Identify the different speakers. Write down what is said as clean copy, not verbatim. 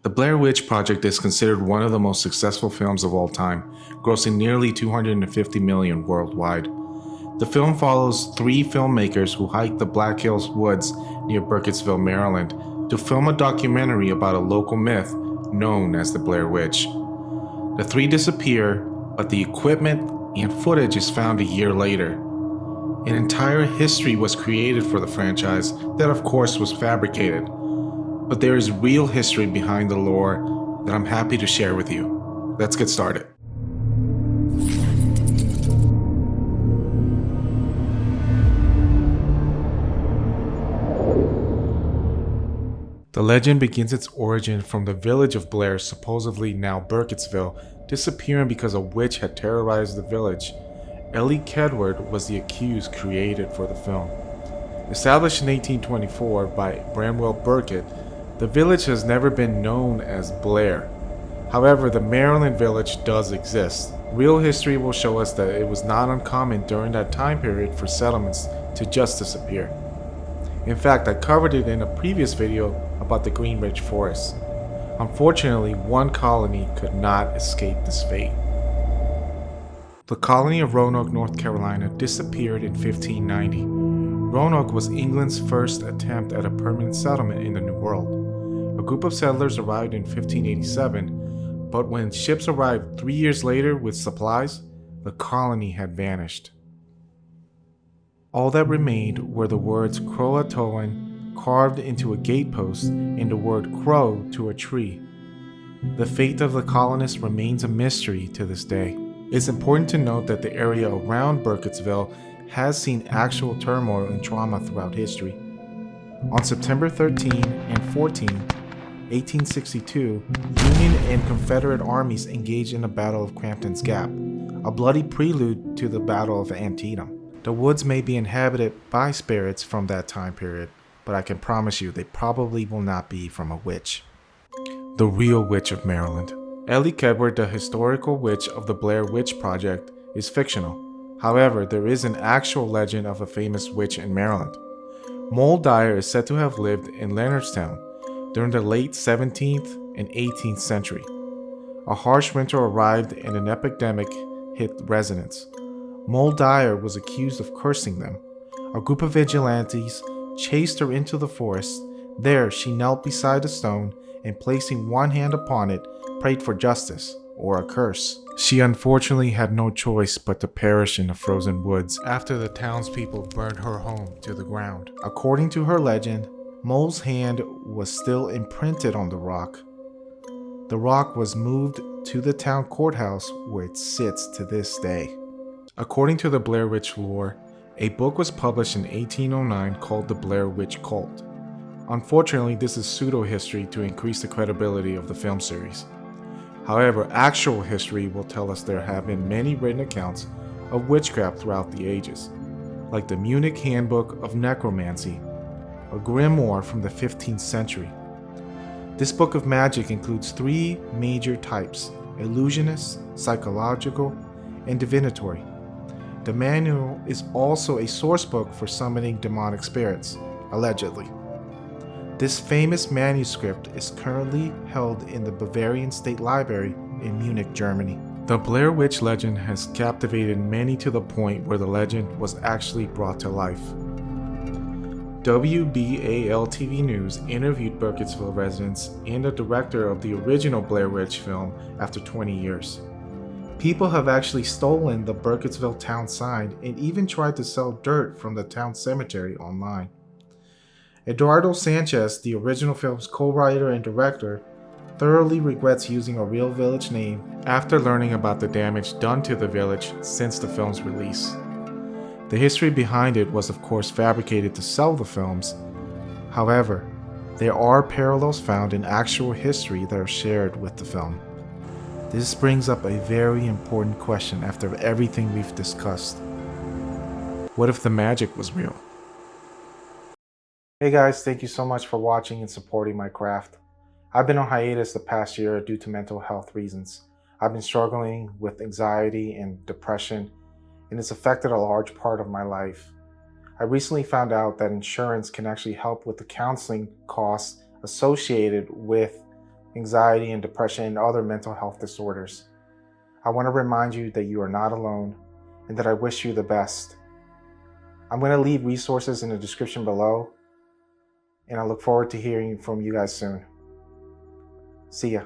Speaker 1: The Blair Witch Project is considered one of the most successful films of all time, grossing nearly $250 million worldwide. The film follows three filmmakers who hike the Black Hills Woods near Burkittsville, Maryland, to film a documentary about a local myth known as the Blair Witch. The three disappear, but the equipment and footage is found a year later. An entire history was created for the franchise that, of course, was fabricated. But there is real history behind the lore that I'm happy to share with you. Let's get started. The legend begins its origin from the village of Blair, supposedly now Burkittsville, disappearing because a witch had terrorized the village. Elly Kedward was the accused created for the film. Established in 1824 by Bramwell Burkitt, the village has never been known as Blair. However, the Maryland village does exist. Real history will show us that it was not uncommon during that time period for settlements to just disappear. In fact, I covered it in a previous video about the Green Ridge Forest. Unfortunately, one colony could not escape this fate. The colony of Roanoke, North Carolina disappeared in 1590. Roanoke was England's first attempt at a permanent settlement in the New World. A group of settlers arrived in 1587, but when ships arrived 3 years later with supplies, the colony had vanished. All that remained were the words Croatoan carved into a gatepost and the word crow to a tree. The fate of the colonists remains a mystery to this day. It's important to note that the area around Burkittsville has seen actual turmoil and trauma throughout history. On September 13 and 14, 1862, Union and Confederate armies engaged in the Battle of Crampton's Gap, a bloody prelude to the Battle of Antietam. The woods may be inhabited by spirits from that time period, but I can promise you they probably will not be from a witch. The real witch of Maryland. Elly Kedward, the historical witch of the Blair Witch Project, is fictional. However, there is an actual legend of a famous witch in Maryland. Moll Dyer is said to have lived in Leonardstown during the late 17th and 18th century. A harsh winter arrived and an epidemic hit residents. Moll Dyer was accused of cursing them. A group of vigilantes chased her into the forest. There, she knelt beside a stone and, placing one hand upon it, prayed for justice, or a curse. She unfortunately had no choice but to perish in the frozen woods after the townspeople burned her home to the ground. According to her legend, Moll's hand was still imprinted on the rock. The rock was moved to the town courthouse where it sits to this day. According to the Blair Witch lore, a book was published in 1809 called The Blair Witch Cult. Unfortunately, this is pseudo-history to increase the credibility of the film series. However, actual history will tell us there have been many written accounts of witchcraft throughout the ages, like the Munich Handbook of Necromancy, a grimoire from the 15th century. This book of magic includes three major types: illusionist, psychological, and divinatory. The manual is also a source book for summoning demonic spirits, allegedly. This famous manuscript is currently held in the Bavarian State Library in Munich, Germany. The Blair Witch legend has captivated many to the point where the legend was actually brought to life. WBAL-TV News interviewed Burkittsville residents and the director of the original Blair Witch film after 20 years. People have actually stolen the Burkittsville town sign and even tried to sell dirt from the town cemetery online. Eduardo Sanchez, the original film's co-writer and director, thoroughly regrets using a real village name after learning about the damage done to the village since the film's release. The history behind it was of course fabricated to sell the films. However, there are parallels found in actual history that are shared with the film. This brings up a very important question after everything we've discussed. What if the magic was real? Hey guys, thank you so much for watching and supporting my craft. I've been on hiatus the past year due to mental health reasons. I've been struggling with anxiety and depression, and it's affected a large part of my life. I recently found out that insurance can actually help with the counseling costs associated with anxiety, and depression, and other mental health disorders. I want to remind you that you are not alone and that I wish you the best. I'm going to leave resources in the description below, and I look forward to hearing from you guys soon. See ya.